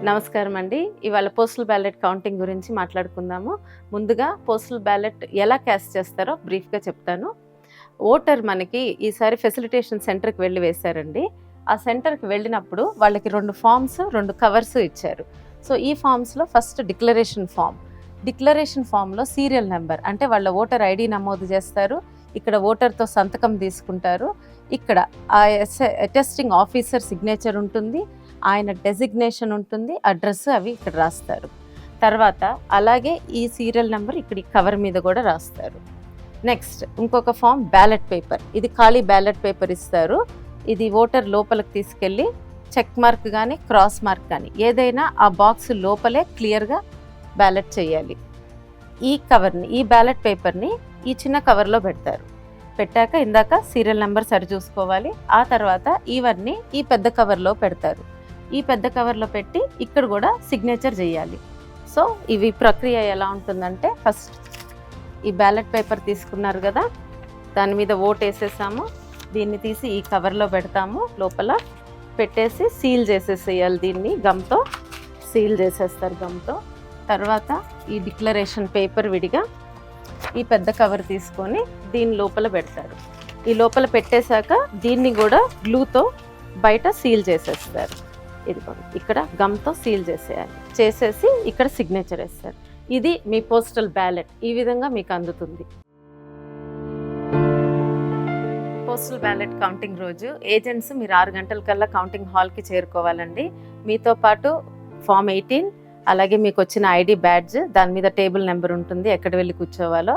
నమస్కారం అండి. ఇవాళ పోస్టల్ బ్యాలెట్ కౌంటింగ్ గురించి మాట్లాడుకుందాము. ముందుగా పోస్టల్ బ్యాలెట్ ఎలా క్యాస్ట్ చేస్తారో బ్రీఫ్గా చెప్తాను. ఓటర్ మనకి ఈసారి ఫెసిలిటేషన్ సెంటర్కి వెళ్ళి వేశారండి. ఆ సెంటర్కి వెళ్ళినప్పుడు వాళ్ళకి 2 ఫామ్స్ 2 కవర్స్ ఇచ్చారు. సో ఈ ఫామ్స్లో ఫస్ట్ డిక్లరేషన్ ఫామ్లో సీరియల్ నెంబర్ అంటే వాళ్ళ ఓటర్ ఐడి నమోదు చేస్తారు. ఇక్కడ ఓటర్తో సంతకం తీసుకుంటారు. ఇక్కడ ఆ అటెస్టింగ్ ఆఫీసర్ సిగ్నేచర్ ఉంటుంది, ఆయన డెసిగ్నేషన్ ఉంటుంది, అడ్రస్ అవి ఇక్కడ రాస్తారు. తర్వాత అలాగే ఈ సీరియల్ నెంబర్ ఇక్కడ ఈ కవర్ మీద కూడా రాస్తారు. నెక్స్ట్ ఇంకొక ఫామ్ బ్యాలెట్ పేపర్. ఇది ఖాళీ బ్యాలెట్ పేపర్ ఇస్తారు. ఇది ఓటర్ లోపలికి తీసుకెళ్ళి చెక్ మార్క్ కానీ క్రాస్ మార్క్ కానీ ఏదైనా ఆ బాక్స్ లోపలే క్లియర్గా బ్యాలెట్ చేయాలి. ఈ బ్యాలెట్ పేపర్ని ఈ చిన్న కవర్లో పెడతారు. పెట్టాక ఇందాక సీరియల్ నెంబర్ సరి చూసుకోవాలి. ఆ తర్వాత ఇవన్నీ ఈ పెద్ద కవర్లో పెడతారు. ఈ పెద్ద కవర్లో పెట్టి ఇక్కడ కూడా సిగ్నేచర్ చేయాలి. సో ఇవి ప్రక్రియ ఎలా ఉంటుందంటే, ఫస్ట్ ఈ బ్యాలెట్ పేపర్ తీసుకున్నారు కదా, దాని మీద ఓట్ వేసేసాము. దీన్ని తీసి ఈ కవర్లో పెడతాము. లోపల పెట్టేసి సీల్ చేసేసేయాలి. దీన్ని గమ్తో సీల్ చేసేస్తారు గమ్తో. తర్వాత ఈ డిక్లరేషన్ పేపర్ విడిగా ఈ పెద్ద కవర్ తీసుకొని దీని లోపల పెడతారు. ఈ లోపల పెట్టేశాక దీన్ని కూడా గ్లూతో బయట సీల్ చేసేస్తారు. ఇది ఇక్కడ గమ్తో సీల్ చేసేసి ఇక్కడ సిగ్నేచర్ వేస్తారు. ఇది మీ పోస్టల్ బ్యాలెట్. ఈ విధంగా మీకు అందుతుంది. పోస్టల్ బ్యాలెట్ కౌంటింగ్ రోజు ఏజెంట్స్ మీరు 6 గంటల కల్లా కౌంటింగ్ హాల్కి చేరుకోవాలండి. మీతో పాటు ఫామ్ 18, అలాగే మీకు వచ్చిన ఐడి బ్యాడ్జ్, దాని మీద టేబుల్ నెంబర్ ఉంటుంది, ఎక్కడ వెళ్ళి కూర్చోవాలో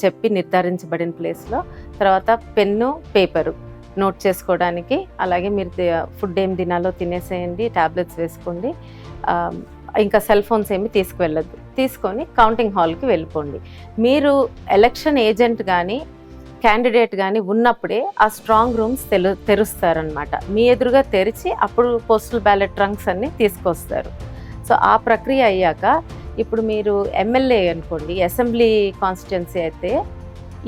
చెప్పి నిర్ధారించబడిన ప్లేస్లో. తర్వాత పెన్ను, పేపరు నోట్ చేసుకోవడానికి. అలాగే మీరు ఫుడ్ ఏం తినాలో తినేసేయండి, ట్యాబ్లెట్స్ వేసుకోండి. ఇంకా సెల్ ఫోన్స్ ఏమి తీసుకువెళ్ళద్దు. తీసుకొని కౌంటింగ్ హాల్కి వెళ్ళిపోండి. మీరు ఎలక్షన్ ఏజెంట్ కానీ క్యాండిడేట్ కానీ ఉన్నప్పుడే ఆ స్ట్రాంగ్ రూమ్స్ తెరుస్తారనమాట. మీ ఎదురుగా తెరిచి అప్పుడు పోస్టల్ బ్యాలెట్ ట్రంక్స్ అన్ని తీసుకొస్తారు. సో ఆ ప్రక్రియ అయ్యాక ఇప్పుడు మీరు ఎమ్మెల్యే అనుకోండి, అసెంబ్లీ కాన్స్టిట్యున్సీ అయితే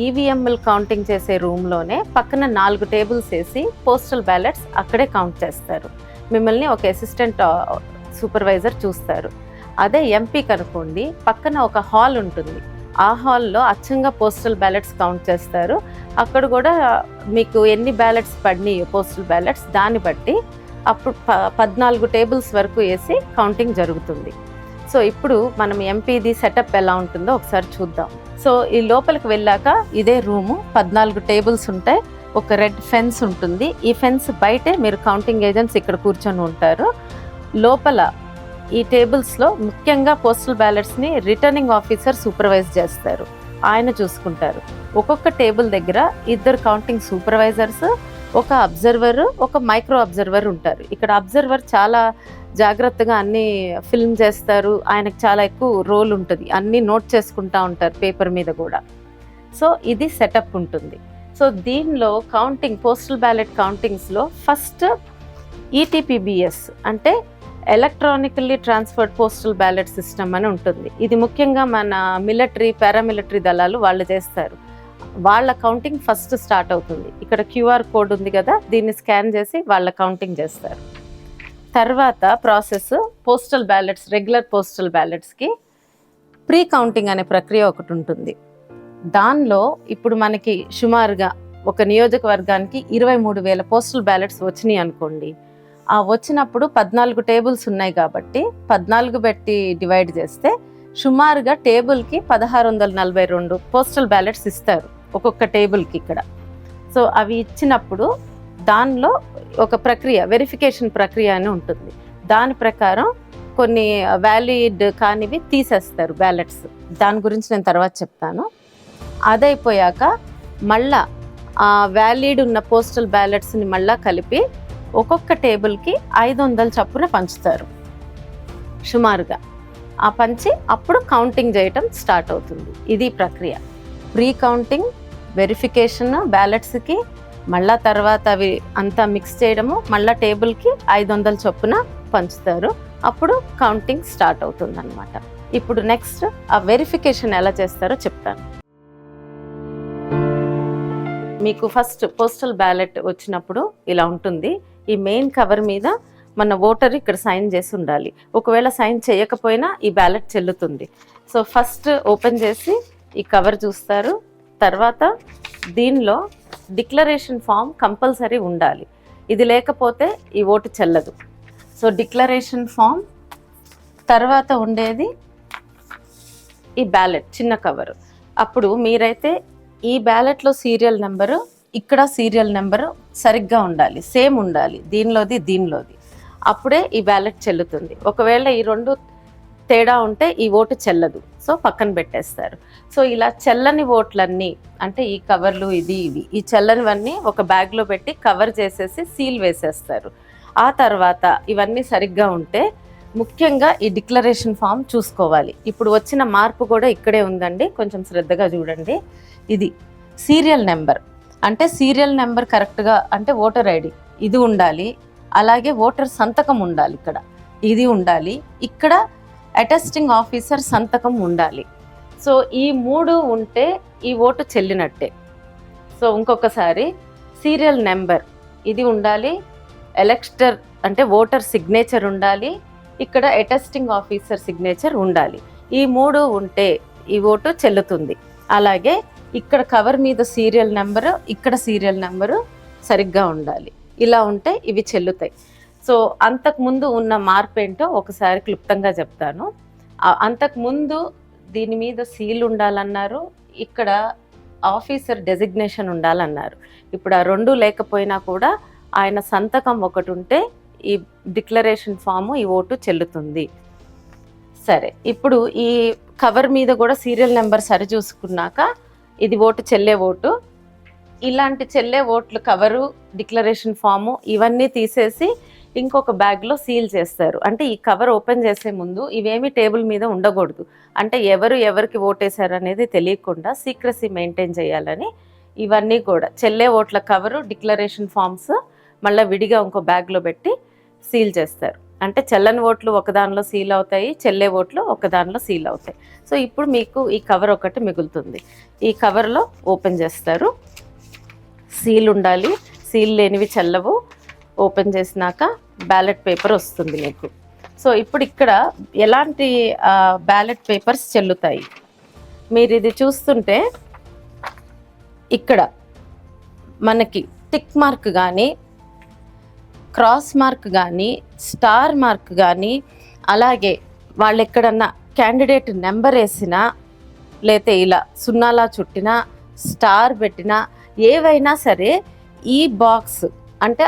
ఈవీఎంలు కౌంటింగ్ చేసే రూమ్లోనే పక్కన 4 టేబుల్స్ వేసి పోస్టల్ బ్యాలెట్స్ అక్కడే కౌంట్ చేస్తారు. మిమ్మల్ని ఒక అసిస్టెంట్ సూపర్వైజర్ చూస్తారు. అదే ఎంపీకి అనుకోండి, పక్కన ఒక హాల్ ఉంటుంది. ఆ హాల్లో అచ్చంగా పోస్టల్ బ్యాలెట్స్ కౌంట్ చేస్తారు. అక్కడ కూడా మీకు ఎన్ని బ్యాలెట్స్ పడినాయో పోస్టల్ బ్యాలెట్స్ దాన్ని బట్టి అప్పుడు 14 టేబుల్స్ వరకు వేసి కౌంటింగ్ జరుగుతుంది. సో ఇప్పుడు మనం ఎంపీది సెటప్ ఎలా ఉంటుందో ఒకసారి చూద్దాం. సో ఈ లోపలికి వెళ్ళాక ఇదే రూము, 14 టేబుల్స్ ఉంటాయి, ఒక రెడ్ ఫెన్స్ ఉంటుంది. ఈ ఫెన్స్ బయటే మీరు కౌంటింగ్ ఏజెంట్స్ ఇక్కడ కూర్చొని ఉంటారు. లోపల ఈ టేబుల్స్లో ముఖ్యంగా పోస్టల్ బ్యాలెట్స్ని రిటర్నింగ్ ఆఫీసర్ సూపర్వైజ్ చేస్తారు. ఆయన చూసుకుంటారు. ఒక్కొక్క టేబుల్ దగ్గర 2 కౌంటింగ్ సూపర్వైజర్స్, ఒక అబ్జర్వర్, ఒక మైక్రో అబ్జర్వర్ ఉంటారు. ఇక్కడ అబ్జర్వర్ చాలా జాగ్రత్తగా అన్నీ ఫిల్మ్ చేస్తారు. ఆయనకు చాలా ఎక్కువ రోల్ ఉంటుంది, అన్నీ నోట్ చేసుకుంటూ ఉంటారు పేపర్ మీద కూడా. సో ఇది సెటప్ ఉంటుంది. సో దీనిలో పోస్టల్ బ్యాలెట్ కౌంటింగ్స్లో ఫస్ట్ ఈటీపీబీఎస్ అంటే electronically transferred postal ballot system అని ఉంటుంది. ఇది ముఖ్యంగా మన మిలిటరీ, పారామిలిటరీ దళాలు వాళ్ళు చేస్తారు. వాళ్ళ కౌంటింగ్ ఫస్ట్ స్టార్ట్ అవుతుంది. ఇక్కడ క్యూఆర్ కోడ్ ఉంది కదా, దీన్ని స్కాన్ చేసి వాళ్ళ కౌంటింగ్ చేస్తారు. తర్వాత process postal ballots, regular postal బ్యాలెట్స్కి ప్రీ కౌంటింగ్ అనే ప్రక్రియ ఒకటి ఉంటుంది. దానిలో ఇప్పుడు మనకి సుమారుగా ఒక నియోజకవర్గానికి 23,000 పోస్టల్ బ్యాలెట్స్ వచ్చినాయి అనుకోండి. ఆ వచ్చినప్పుడు 14 టేబుల్స్ ఉన్నాయి కాబట్టి 14 పెట్టి డివైడ్ చేస్తే సుమారుగా టేబుల్కి 1642 పోస్టల్ బ్యాలెట్స్ ఇస్తారు ఒక్కొక్క టేబుల్కి ఇక్కడ. సో అవి ఇచ్చినప్పుడు దానిలో ఒక ప్రక్రియ, వెరిఫికేషన్ ప్రక్రియ అని ఉంటుంది. దాని ప్రకారం కొన్ని వ్యాలిడ్ కానివి తీసేస్తారు బ్యాలెట్స్. దాని గురించి నేను తర్వాత చెప్తాను. అదైపోయాక మళ్ళా ఆ వ్యాలిడ్ ఉన్న పోస్టల్ బ్యాలెట్స్ని మళ్ళా కలిపి ఒక్కొక్క టేబుల్కి 500 చొప్పున పంచుతారు సుమారుగా. ఆ పంచి అప్పుడు కౌంటింగ్ చేయటం స్టార్ట్ అవుతుంది. ఇది ప్రక్రియ. ప్రీ కౌంటింగ్, వెరిఫికేషన్ బ్యాలెట్స్కి, మళ్ళా తర్వాత అవి అంతా మిక్స్ చేయడము, మళ్ళీ టేబుల్కి 500 చొప్పున పంచుతారు. అప్పుడు కౌంటింగ్ స్టార్ట్ అవుతుంది అన్నమాట. ఇప్పుడు నెక్స్ట్ ఆ వెరిఫికేషన్ ఎలా చేస్తారో చెప్తాను. మీకు ఫస్ట్ పోస్టల్ బ్యాలెట్ వచ్చినప్పుడు ఇలా ఉంటుంది. ఈ మెయిన్ కవర్ మీద మన ఓటర్ ఇక్కడ సైన్ చేసి ఉండాలి. ఒకవేళ సైన్ చేయకపోయినా ఈ బ్యాలెట్ చెల్లుతుంది. సో ఫస్ట్ ఓపెన్ చేసి ఈ కవర్ చూస్తారు. తర్వాత దీనిలో డిక్లరేషన్ ఫామ్ కంపల్సరీ ఉండాలి. ఇది లేకపోతే ఈ ఓటు చెల్లదు. సో డిక్లరేషన్ ఫామ్ తర్వాత ఉండేది ఈ బ్యాలెట్ చిన్న కవరు. అప్పుడు మీరైతే ఈ బ్యాలెట్లో సీరియల్ నెంబరు, ఇక్కడ సీరియల్ నెంబరు సరిగ్గా ఉండాలి, సేమ్ ఉండాలి, దీనిలోది. అప్పుడే ఈ బ్యాలెట్ చెల్లుతుంది. ఒకవేళ ఈ రెండు తేడా ఉంటే ఈ ఓటు చెల్లదు. సో పక్కన పెట్టేస్తారు. సో ఇలా చెల్లని ఓట్లన్నీ అంటే ఈ కవర్లు ఇవి ఈ చెల్లనివన్నీ ఒక బ్యాగ్లో పెట్టి కవర్ చేసేసి సీల్ వేసేస్తారు. ఆ తర్వాత ఇవన్నీ సరిగ్గా ఉంటే ముఖ్యంగా ఈ డిక్లరేషన్ ఫామ్ చూసుకోవాలి. ఇప్పుడు వచ్చిన మార్పు కూడా ఇక్కడే ఉందండి, కొంచెం శ్రద్ధగా చూడండి. ఇది సీరియల్ నెంబర్ అంటే సీరియల్ నెంబర్ కరెక్ట్గా అంటే ఓటర్ ఐడి ఇది ఉండాలి, అలాగే ఓటర్ సంతకం ఉండాలి, ఇక్కడ ఇది ఉండాలి, ఇక్కడ అటెస్టింగ్ ఆఫీసర్ సంతకం ఉండాలి. సో ఈ మూడు ఉంటే ఈ ఓటు చెల్లినట్టే. సో ఇంకొకసారి సీరియల్ నెంబర్ ఇది ఉండాలి, ఎలక్టర్ అంటే ఓటర్ సిగ్నేచర్ ఉండాలి, ఇక్కడ అటెస్టింగ్ ఆఫీసర్ సిగ్నేచర్ ఉండాలి. ఈ మూడు ఉంటే ఈ ఓటు చెల్లుతుంది. అలాగే ఇక్కడ కవర్ మీద సీరియల్ నెంబరు, ఇక్కడ సీరియల్ నెంబరు సరిగ్గా ఉండాలి. ఇలా ఉంటే ఇవి చెల్లుతాయి. సో అంతకుముందు ఉన్న మార్పు ఏంటో ఒకసారి క్లుప్తంగా చెప్తాను. అంతకుముందు దీని మీద సీల్ ఉండాలన్నారు, ఇక్కడ ఆఫీసర్ డెసిగ్నేషన్ ఉండాలన్నారు. ఇప్పుడు ఆ రెండు లేకపోయినా కూడా ఆయన సంతకం ఒకటి ఉంటే ఈ డిక్లరేషన్ ఫాము ఈ ఓటు చెల్లుతుంది. సరే, ఇప్పుడు ఈ కవర్ మీద కూడా సీరియల్ నెంబర్ సరి చూసుకున్నాక ఇది ఓటు చెల్లే ఓటు. ఇలాంటి చెల్లే ఓట్లు కవరు, డిక్లరేషన్ ఫాము ఇవన్నీ తీసేసి ఇంకొక బ్యాగ్లో సీల్ చేస్తారు. అంటే ఈ కవర్ ఓపెన్ చేసే ముందు ఇవేమి టేబుల్ మీద ఉండకూడదు. అంటే ఎవరికి ఓటేశారు అనేది తెలియకుండా సీక్రసీ మెయింటైన్ చేయాలని ఇవన్నీ కూడా చెల్లే ఓట్ల కవరు, డిక్లరేషన్ ఫామ్స్ మళ్ళీ విడిగా ఇంకో బ్యాగ్లో పెట్టి సీల్ చేస్తారు. అంటే చెల్లని ఓట్లు ఒకదానిలో సీల్ అవుతాయి, చెల్లే ఓట్లు ఒకదానిలో సీల్ అవుతాయి. సో ఇప్పుడు మీకు ఈ కవర్ ఒకటి మిగులుతుంది. ఈ కవర్లో ఓపెన్ చేస్తారు, సీల్ ఉండాలి, సీల్ లేనివి చెల్లవు. ఓపెన్ చేసినాక బ్యాలెట్ పేపర్ వస్తుంది మీకు. సో ఇప్పుడు ఇక్కడ ఎలాంటి బ్యాలెట్ పేపర్స్ చెల్లుతాయి మీరు ఇది చూస్తుంటే ఇక్కడ మనకి టిక్ మార్క్ కానీ, క్రాస్ మార్క్ కానీ, స్టార్ మార్క్ కానీ, అలాగే వాళ్ళు ఎక్కడన్నా క్యాండిడేట్ నెంబర్ వేసినా, లేతే ఇలా సున్నాలా చుట్టినా, స్టార్ పెట్టినా, ఏవైనా సరే ఈ బాక్స్ అంటే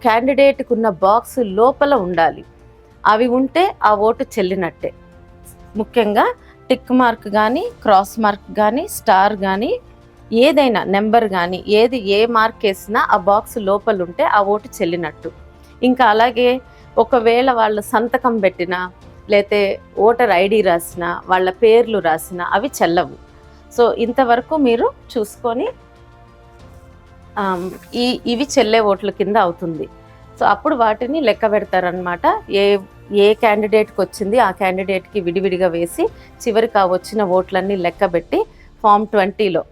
క్యాండిడేట్కి ఉన్న బాక్స్ లోపల ఉండాలి. అవి ఉంటే ఆ ఓటు చెల్లినట్టే. ముఖ్యంగా టిక్ మార్క్ కానీ, క్రాస్ మార్క్ కానీ, స్టార్ కానీ, ఏదైనా నెంబర్ కానీ ఏ మార్క్ వేసినా ఆ బాక్స్ లోపల ఉంటే ఆ ఓటు చెల్లినట్టు. ఇంకా అలాగే ఒకవేళ వాళ్ళు సంతకం పెట్టినా, లేతే ఓటర్ ఐడి రాసినా, వాళ్ళ పేర్లు రాసినా అవి చెల్లవు. సో ఇంతవరకు మీరు చూసుకొని ఇవి చెల్లే ఓట్ల కింద అవుతుంది. సో అప్పుడు వాటిని లెక్క పెడతారనమాట. ఏ క్యాండిడేట్కి వచ్చింది ఆ క్యాండిడేట్కి విడివిడిగా వేసి చివరికి ఆ వచ్చిన ఓట్లన్నీ లెక్క పెట్టి ఫామ్ 20లో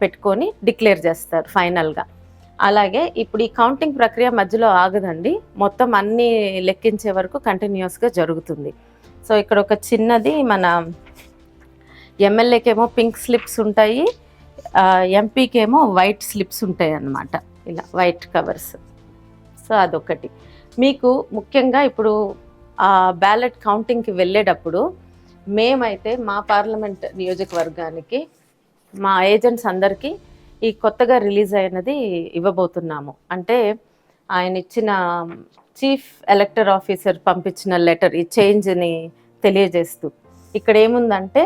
పెట్టుకొని డిక్లేర్ చేస్తారు ఫైనల్గా. అలాగే ఇప్పుడు ఈ కౌంటింగ్ ప్రక్రియ మధ్యలో ఆగదండి, మొత్తం అన్నీ లెక్కించే వరకు కంటిన్యూస్గా జరుగుతుంది. సో ఇక్కడ ఒక చిన్నది మన ఎమ్మెల్యేకేమో పింక్ స్లిప్స్ ఉంటాయి, ఎంపీకేమో వైట్ స్లిప్స్ ఉంటాయి అన్నమాట, ఇలా వైట్ కవర్స్. సో అదొకటి. మీకు ముఖ్యంగా ఇప్పుడు ఆ బ్యాలెట్ కౌంటింగ్కి వెళ్ళేటప్పుడు మేమైతే మా పార్లమెంట్ నియోజకవర్గానికి మా ఏజెంట్స్ అందరికీ ఈ కొత్తగా రిలీజ్ అయినది ఇవ్వబోతున్నాము. అంటే ఆయన ఇచ్చిన చీఫ్ ఎలక్టర్ ఆఫీసర్ పంపించిన లెటర్ ఈ చేంజ్ని తెలియజేస్తూ ఇక్కడ ఏముందంటే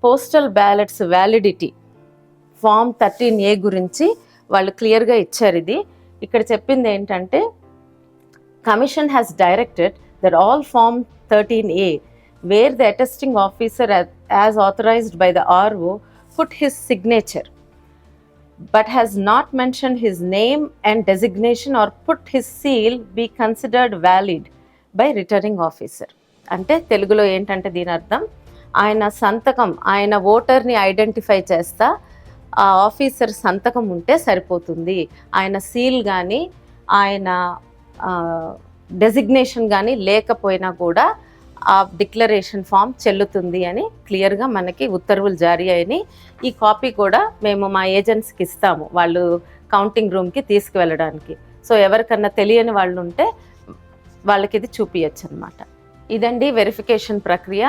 postal ballots validity form 13A గురించి వాళ్ళు క్లియర్గా ఇచ్చారు. ఇది ఇక్కడ చెప్పింది ఏంటంటే commission has directed that all form 13A where the attesting officer as authorized by the RO put his signature but has not mentioned his name and designation or put his seal be considered valid by returning officer. అంటే తెలుగులో ఏంటంటే దీని అర్థం ఆయన సంతకం, ఆయన ఓటర్ని identify చేస్తా ఆ ఆఫీసర్ సంతకం ఉంటే సరిపోతుంది, ఆయన సీల్ కానీ ఆయన డెసిగ్నేషన్ కానీ లేకపోయినా కూడా ఆ డిక్లరేషన్ ఫామ్ చెల్లుతుంది అని క్లియర్గా మనకి ఉత్తర్వులు జారీ అయినాయి. ఈ కాపీ కూడా మేము మా ఏజెంట్స్కి ఇస్తాము, వాళ్ళు కౌంటింగ్ రూమ్కి తీసుకువెళ్ళడానికి. సో ఎవరికన్నా తెలియని వాళ్ళు ఉంటే వాళ్ళకి ఇది చూపించచ్చు అనమాట. ఇదండి వెరిఫికేషన్ ప్రక్రియ.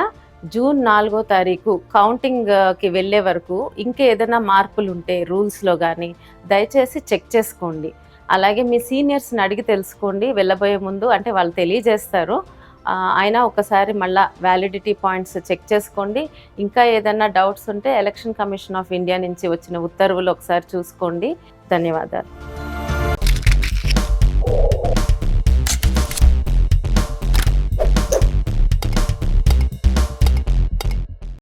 జూన్ 4వ తారీఖు కౌంటింగ్కి వెళ్ళే వరకు ఇంకా ఏదైనా మార్పులు ఉంటే రూల్స్లో కానీ దయచేసి చెక్ చేసుకోండి. అలాగే మీ సీనియర్స్ని అడిగి తెలుసుకోండి వెళ్ళబోయే ముందు, అంటే వాళ్ళు తెలియజేస్తారు. అయినా ఒకసారి మళ్ళీ వ్యాలిడిటీ పాయింట్స్ చెక్ చేసుకోండి. ఇంకా ఏదైనా డౌట్స్ ఉంటే ఎలక్షన్ కమిషన్ ఆఫ్ ఇండియా నుంచి వచ్చిన ఉత్తర్వులు ఒకసారి చూసుకోండి. ధన్యవాదాలు.